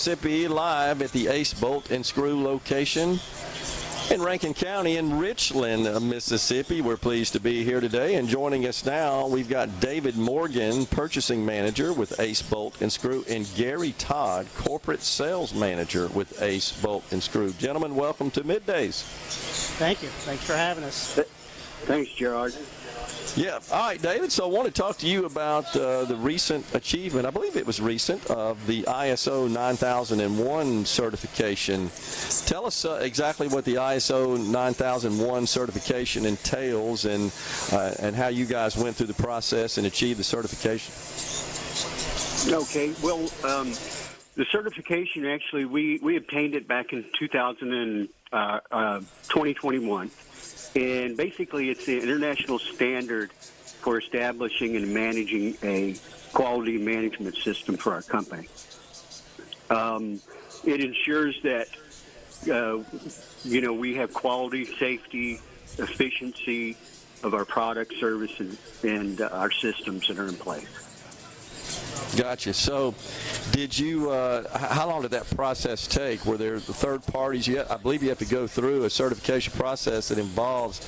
Mississippi, live at the Ace Bolt and Screw location in Rankin County in Richland, Mississippi. We're pleased to be here today, and joining us now, we've got David Morgan, Purchasing Manager with Ace Bolt and Screw, and Gary Todd, Corporate Sales Manager with Ace Bolt and Screw. Gentlemen, welcome to Middays. Thank you. Thanks for having us. Thanks, Gerard. Yeah. All right, David. So I want to talk to you about the recent achievement, I believe it was recent, of the ISO 9001 certification. Tell us exactly what the ISO 9001 certification entails and how you guys went through the process and achieved the certification. Okay. Well, the certification, actually, we obtained it back in 2021. And basically, it's the international standard for establishing and managing a quality management system for our company. It ensures that, we have quality, safety, efficiency of our product, service, and our systems that are in place. Gotcha. So did you, how long did that process take? Were there third parties? I believe you have to go through a certification process that involves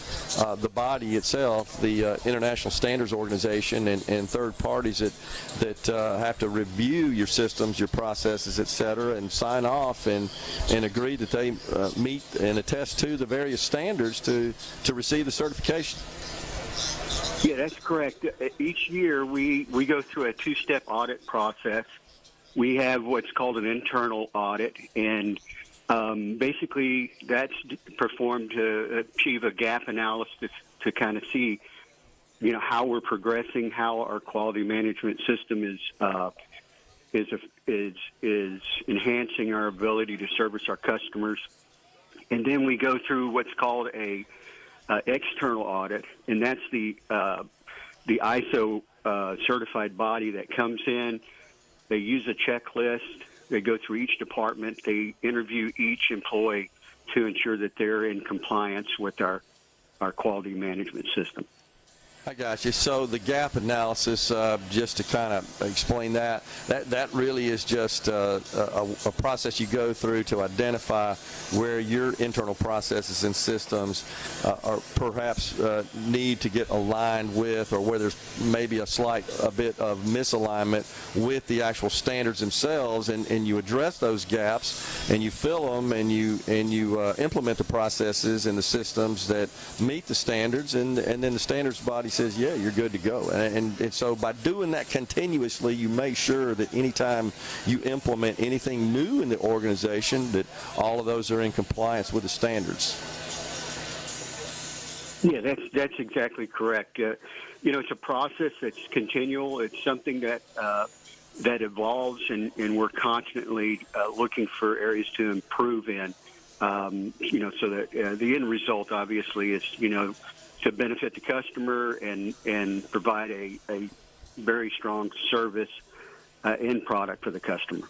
the body itself, the International Standards Organization, and third parties that have to review your systems, your processes, et cetera, and sign off and agree that they meet and attest to the various standards to receive the certification. Yeah, that's correct. Each year we go through a two-step audit process. We have what's called an internal audit, and basically that's performed to achieve a gap analysis to kind of see, how we're progressing, how our quality management system is enhancing our ability to service our customers. And then we go through what's called a external audit, and that's the ISO certified body that comes in. They use a checklist. They go through each department. They interview each employee to ensure that they're in compliance with our quality management system. I got you. So the gap analysis, just to kind of explain that really is just a process you go through to identify where your internal processes and systems are perhaps need to get aligned with, or where there's maybe a bit of misalignment with the actual standards themselves, and you address those gaps and you fill them and you implement the processes and the systems that meet the standards, and then the standards body says, yeah, you're good to go. And so by doing that continuously, you make sure that anytime you implement anything new in the organization, that all of those are in compliance with the standards. Yeah, that's exactly correct. It's a process that's continual. It's something that evolves, and we're constantly looking for areas to improve in. So that the end result, obviously, is to benefit the customer and provide a very strong service end product for the customer.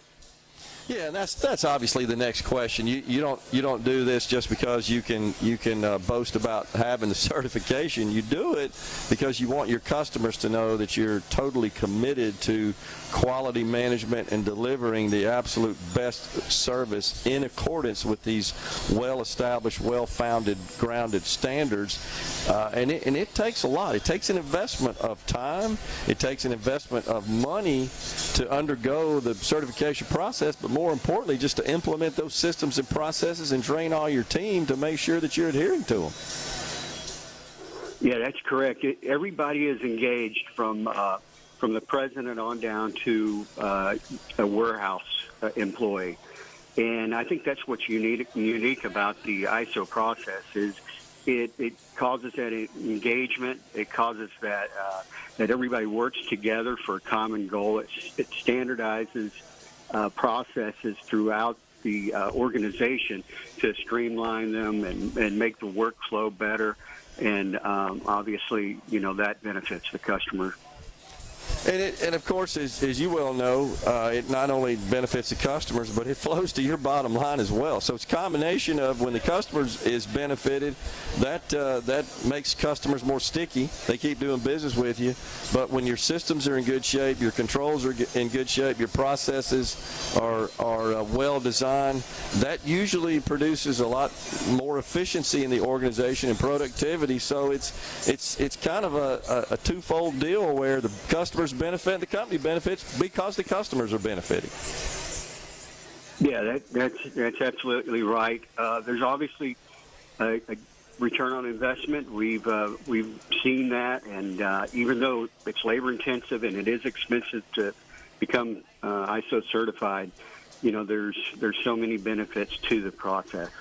Yeah, and that's obviously the next question. You don't do this just because you can boast about having the certification. You do it because you want your customers to know that you're totally committed to quality management and delivering the absolute best service in accordance with these well-established, well-founded, grounded standards. And it takes a lot. It takes an investment of time. It takes an investment of money to undergo the certification process, but more importantly, just to implement those systems and processes and train all your team to make sure that you're adhering to them. Yeah, that's correct. Everybody is engaged from the president on down to a warehouse employee. And I think that's what's unique about the ISO process is it causes that engagement. It causes that everybody works together for a common goal. It standardizes processes throughout the organization to streamline them and make the workflow better. And obviously, that benefits the customer. And of course, as you well know, it not only benefits the customers, but it flows to your bottom line as well. So it's a combination of when the customers is benefited, that makes customers more sticky. They keep doing business with you. But when your systems are in good shape, your controls are in good shape, your processes are well designed, that usually produces a lot more efficiency in the organization and productivity. So it's kind of a twofold deal where the customers benefit and the company benefits because the customers are benefiting. Yeah, that's absolutely right. There's obviously a return on investment. We've seen that, and even though it's labor intensive and it is expensive to become ISO certified, there's so many benefits to the process.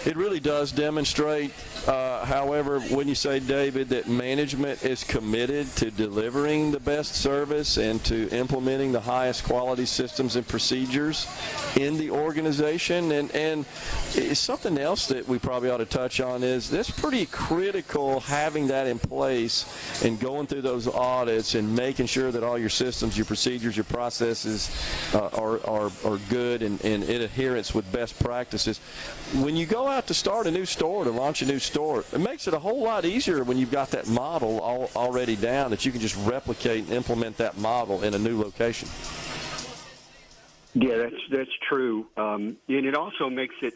It really does demonstrate, however, when you say, David, that management is committed to delivering the best service and to implementing the highest quality systems and procedures in the organization. And something else that we probably ought to touch on is that's pretty critical, having that in place and going through those audits and making sure that all your systems, your procedures, your processes are good and in adherence with best practices. When you go out to start a new store, to launch a new store, it makes it a whole lot easier when you've got that model already down, that you can just replicate and implement that model in a new location. Yeah, that's true. And it also makes it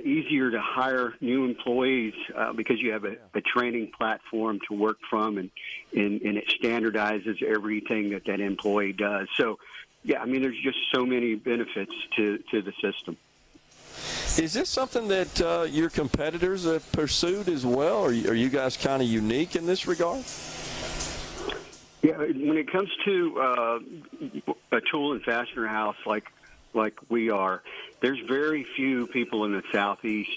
easier to hire new employees because you have a training platform to work from, and it standardizes everything that employee does. So, yeah, I mean, there's just so many benefits to the system. Is this something that your competitors have pursued as well, or are you guys kind of unique in this regard? Yeah, when it comes to a tool and fastener house like we are, there's very few people in the Southeast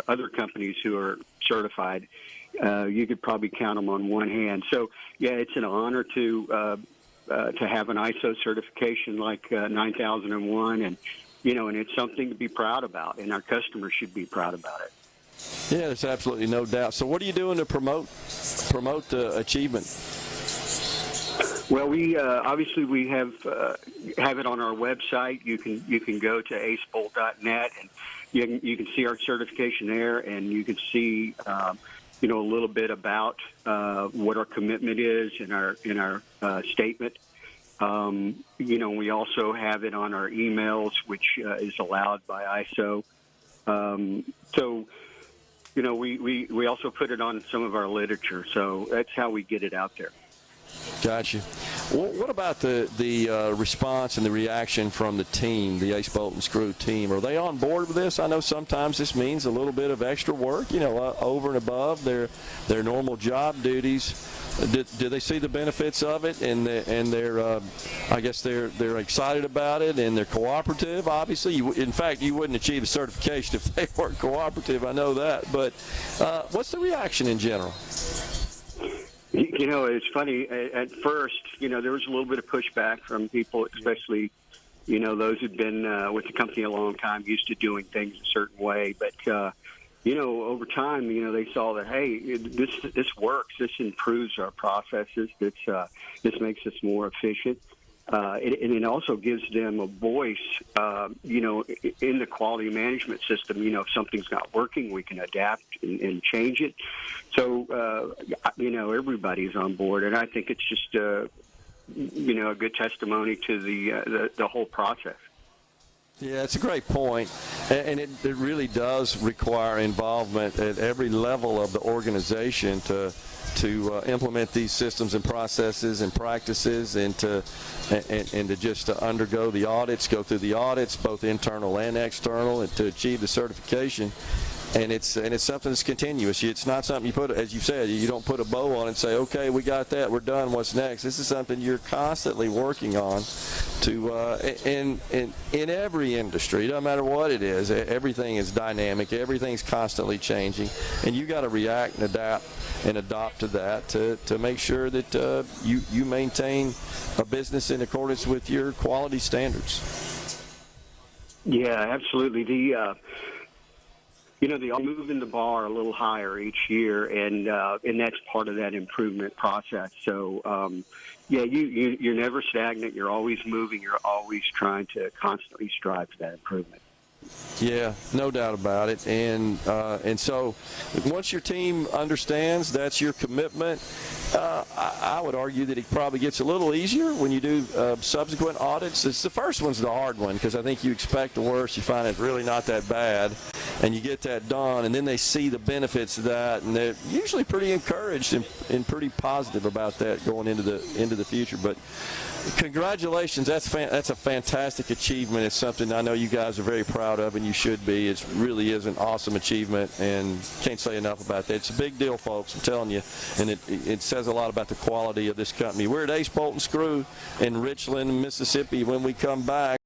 other companies who are certified. You could probably count them on one hand. So, yeah, it's an honor to have an ISO certification like 9001, and it's something to be proud about, and our customers should be proud about it. Yeah, there's absolutely no doubt. So what are you doing to promote the achievement? Well, we obviously we have it on our website. You can go to acebolt.net, and you can see our certification there, and you can see a little bit about what our commitment is in our statement. We also have it on our emails, which is allowed by ISO. We also put it on some of our literature. So that's how we get it out there. Gotcha. What about the response and the reaction from the team, the Ace Bolt and Screw team? Are they on board with this? I know sometimes this means a little bit of extra work, over and above their normal job duties. Do they see the benefits of it, and they're I guess they're excited about it, and they're cooperative? Obviously, in fact, you wouldn't achieve a certification if they weren't cooperative. I know that. But what's the reaction in general? It's funny. At first, there was a little bit of pushback from people, especially, those who'd been with the company a long time, used to doing things a certain way. But, over time, they saw that, hey, this works. This improves our processes. This makes us more efficient. And it also gives them a voice, in the quality management system. If something's not working, we can adapt and change it. So, everybody's on board, and I think it's just, a good testimony to the whole process. Yeah, it's a great point, and it really does require involvement at every level of the organization to implement these systems and processes and practices, and to just undergo the audits, go through the audits, both internal and external, and to achieve the certification. And it's something that's continuous. It's not something you put, as you said, you don't put a bow on and say, okay, we got that, we're done, what's next? This is something you're constantly working on in every industry. It doesn't matter what it is. Everything is dynamic. Everything's constantly changing. And you got to react and adapt and adopt to that to make sure that you maintain a business in accordance with your quality standards. Yeah, absolutely. They're moving the bar a little higher each year, and that's part of that improvement process. So, you're never stagnant. You're always moving. You're always trying to constantly strive for that improvement. Yeah, no doubt about it. And so once your team understands that's your commitment, I would argue that it probably gets a little easier when you do subsequent audits. It's the first one's the hard one because I think you expect the worst. You find it's really not that bad, and you get that done, and then they see the benefits of that, and they're usually pretty encouraged and pretty positive about that going into the future. But congratulations, that's a fantastic achievement. It's something I know you guys are very proud of, and you should be. It really is an awesome achievement, and can't say enough about that. It's a big deal, folks, I'm telling you, and it says a lot about the quality of this company. We're at Ace Bolt and Screw in Richland, Mississippi. When we come back,